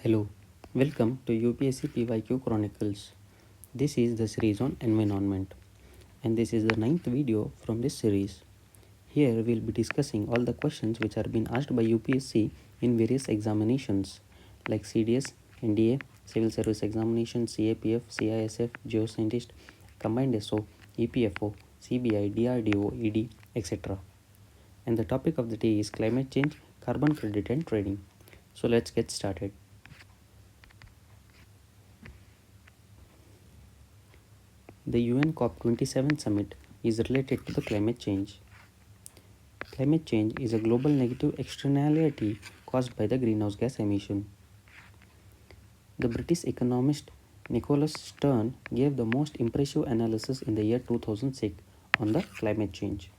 Hello, welcome to UPSC PYQ Chronicles. This is the series on environment, and this is the ninth video from this series. Here we'll be discussing all the questions which are being asked by UPSC in various examinations like CDS, NDA, Civil Service Examination, CAPF, CISF, Geoscientist, Combined SO, EPFO, CBI, DRDO, ED, etc. And the topic of the day is climate change, carbon credit and trading. So let's get started. The UN COP27 summit is related to the climate change. Climate change is a global negative externality caused by the greenhouse gas emission. The British economist Nicholas Stern gave the most impressive analysis in the year 2006 on the climate change.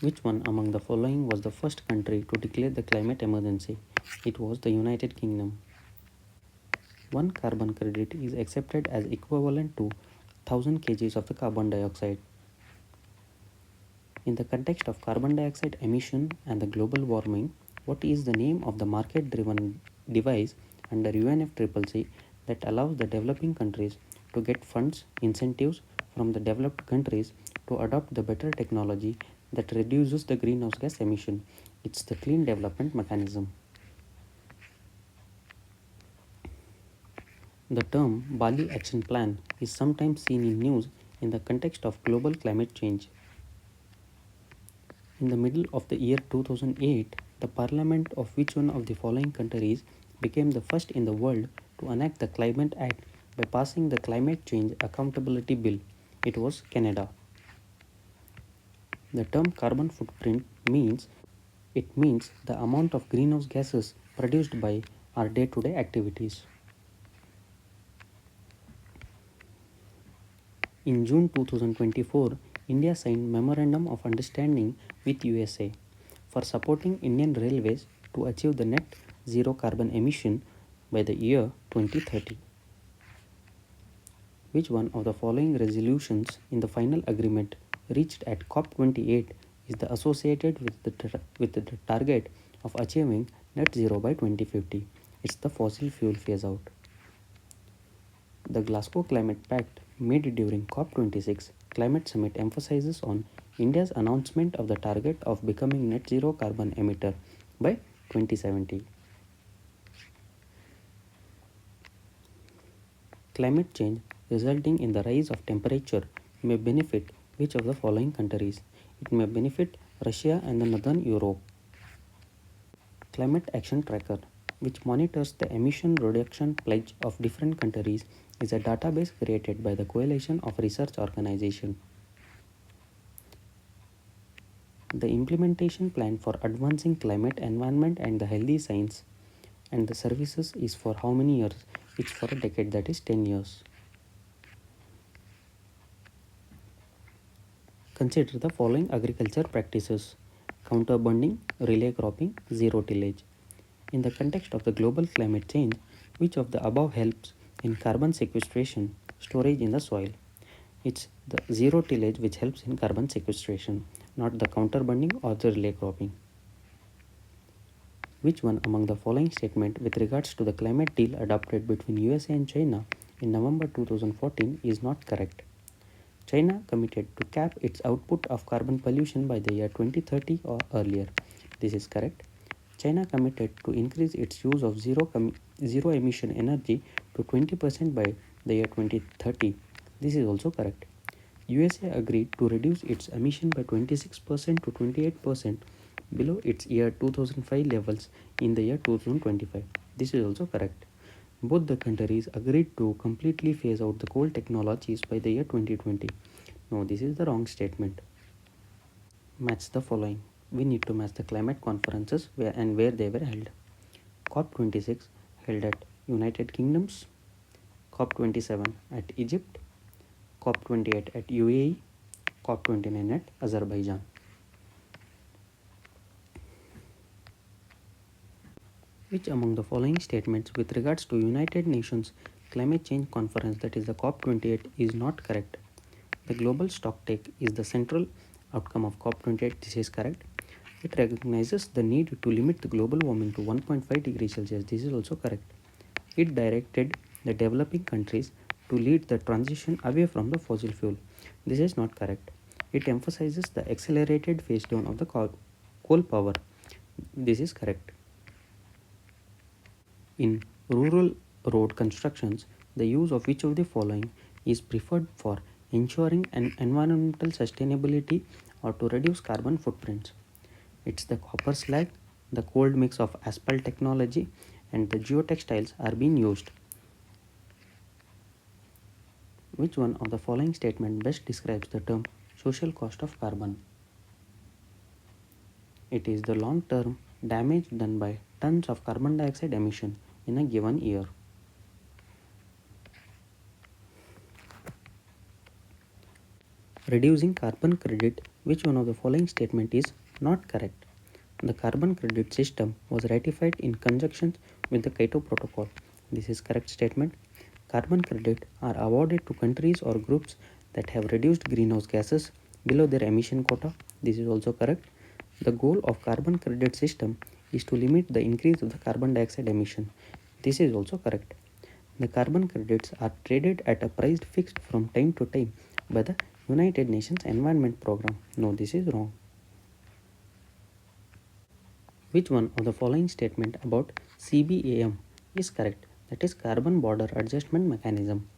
Which one among the following was the first country to declare the climate emergency? It was the United Kingdom. One carbon credit is accepted as equivalent to 1000 kg of the carbon dioxide. In the context of carbon dioxide emission and the global warming, what is the name of the market-driven device under UNFCCC that allows the developing countries to get funds, incentives from the developed countries to adopt the better technology that reduces the greenhouse gas emission? It's the Clean Development Mechanism. The term Bali Action Plan is sometimes seen in news in the context of global climate change. In the middle of the year 2008, the parliament of which one of the following countries became the first in the world to enact the Climate Act by passing the Climate Change Accountability Bill? It was Canada. The term carbon footprint means the amount of greenhouse gases produced by our day-to-day activities. In June 2024, India signed Memorandum of Understanding with USA for supporting Indian Railways to achieve the net zero carbon emission by the year 2030. Which one of the following resolutions in the final agreement reached at COP28 is the associated with the target of achieving net zero by 2050? It's the fossil fuel phase out. The Glasgow Climate Pact made during COP26 climate summit emphasizes on India's announcement of the target of becoming net zero carbon emitter by 2070. Climate change resulting in the rise of temperature may benefit which of the following countries? It may benefit Russia and the Northern Europe. Climate Action Tracker, which monitors the emission reduction pledge of different countries, is a database created by the Coalition of Research Organizations. The implementation plan for advancing climate, environment and the healthy science and the services is for how many years? It's for a decade, that is 10 years. Consider the following agriculture practices: counter burning, relay cropping, zero tillage. In the context of the global climate change, which of the above helps in carbon sequestration, storage in the soil? It's the zero tillage which helps in carbon sequestration, not the counter burning or the relay cropping. Which one among the following statement with regards to the climate deal adopted between USA and China in November 2014 is not correct? China committed to cap its output of carbon pollution by the year 2030 or earlier. This is correct. China committed to increase its use of zero emission energy to 20% by the year 2030. This is also correct. USA agreed to reduce its emission by 26% to 28% below its year 2005 levels in the year 2025. This is also correct. Both the countries agreed to completely phase out the coal technologies by the year 2020. No, this is the wrong statement. Match the following. We need to match the climate conferences where they were held. COP26 held at United Kingdoms, COP27 at Egypt, COP28 at UAE, COP29 at Azerbaijan. Which among the following statements with regards to United Nations Climate Change Conference, that is the COP28, is not correct? The global stocktake is the central outcome of COP28. This is correct. It recognizes the need to limit the global warming to 1.5 degrees Celsius. This is also correct. It directed the developing countries to lead the transition away from the fossil fuel. This is not correct. It emphasizes the accelerated phase down of the coal power. This is correct. In rural road constructions, the use of which of the following is preferred for ensuring an environmental sustainability or to reduce carbon footprints? It's the copper slag, the cold mix of asphalt technology, and the geotextiles are being used. Which one of the following statement best describes the term social cost of carbon? It is the long-term damage done by tons of carbon dioxide emission in a given year. Reducing carbon credit, which one of the following statement is not correct? The carbon credit system was ratified in conjunction with the Kyoto Protocol. This is correct statement. Carbon credit are awarded to countries or groups that have reduced greenhouse gases below their emission quota. This is also correct. The goal of carbon credit system is to limit the increase of the carbon dioxide emission. This is also correct. The carbon credits are traded at a price fixed from time to time by the United Nations Environment Program. No, this is wrong. Which one of the following statement about CBAM is correct? That is Carbon Border Adjustment Mechanism.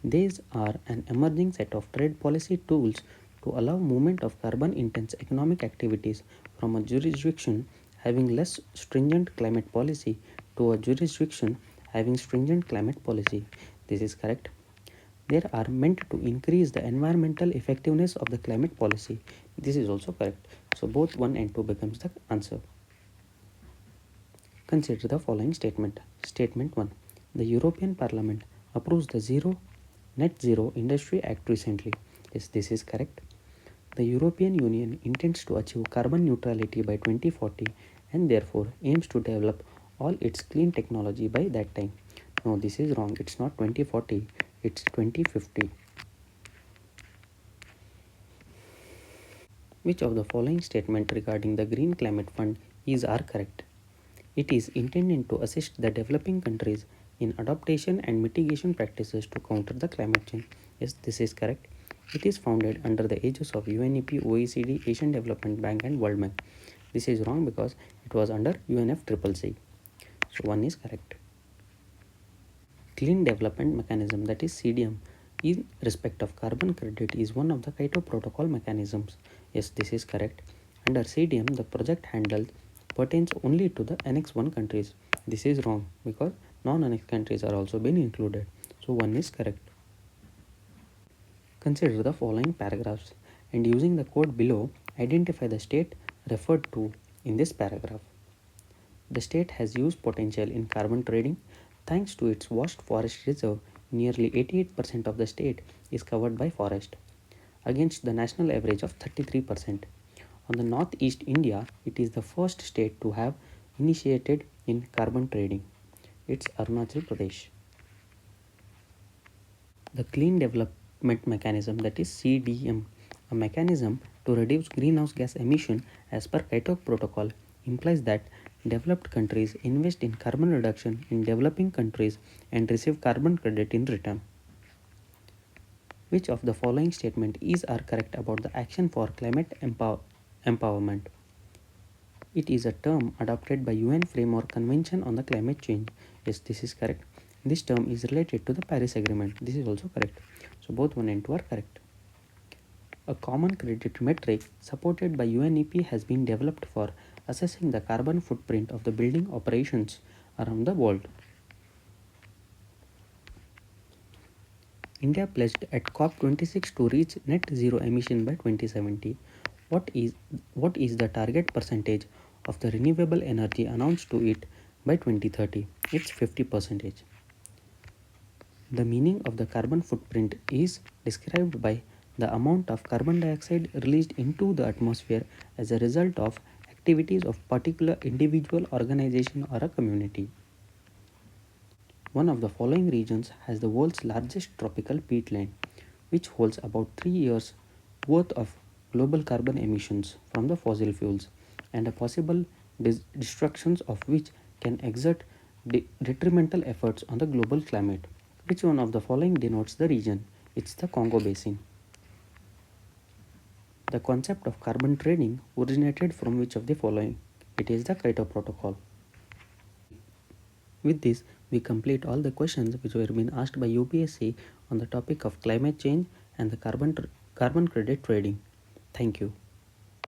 These are an emerging set of trade policy tools to allow movement of carbon intense economic activities from a jurisdiction having less stringent climate policy to a jurisdiction having stringent climate policy. This is correct. They are meant to increase the environmental effectiveness of the climate policy. This is also correct. So both 1 and 2 becomes the answer. Consider the following statement. Statement 1. The European Parliament approves the Net Zero Industry Act recently. Yes, this is correct. The European Union intends to achieve carbon neutrality by 2040 and therefore aims to develop all its clean technology by that time. No, this is wrong. It's not 2040, it's 2050. Which of the following statement regarding the Green Climate Fund are correct? It is intended to assist the developing countries in adaptation and mitigation practices to counter the climate change. Yes, this is correct. It is founded under the aegis of UNEP, OECD, Asian Development Bank and World Bank. This is wrong because it was under UNFCCC. So 1 is correct. Clean Development Mechanism, that is CDM, in respect of carbon credit is one of the Kyoto Protocol mechanisms. Yes, this is correct. Under CDM, the project handled pertains only to the Annex 1 countries. This is wrong because non-Annex countries are also being included. So 1 is correct. Consider the following paragraphs and using the code below, identify the state referred to in this paragraph. The state has huge potential in carbon trading. Thanks to its vast forest reserve, nearly 88% of the state is covered by forest, against the national average of 33%. On the northeast India, it is the first state to have initiated in carbon trading. It's Arunachal Pradesh. The Clean Development Mechanism, that is CDM, a mechanism to reduce greenhouse gas emission as per Kyoto Protocol, implies that developed countries invest in carbon reduction in developing countries and receive carbon credit in return. Which of the following statement are correct about the action for climate empowerment? It is a term adopted by UN Framework Convention on the Climate Change. Yes, this is correct. This term is related to the Paris Agreement. This is also correct. So both 1 and 2 are correct. A common credit metric supported by UNEP has been developed for assessing the carbon footprint of the building operations around the world. India pledged at COP26 to reach net zero emission by 2070. What is the target percentage of the renewable energy announced to it by 2030? It's 50%. The meaning of the carbon footprint is described by the amount of carbon dioxide released into the atmosphere as a result of activities of particular individual, organization or a community. One of the following regions has the world's largest tropical peatland, which holds about 3 years worth of global carbon emissions from the fossil fuels. and a possible destructions of which can exert detrimental efforts on the global climate. Which one of the following denotes the region? It's the Congo Basin. The concept of carbon trading originated from which of the following? It is the Kyoto Protocol. With this, we complete all the questions which were being asked by UPSC on the topic of climate change and the carbon credit trading. Thank you.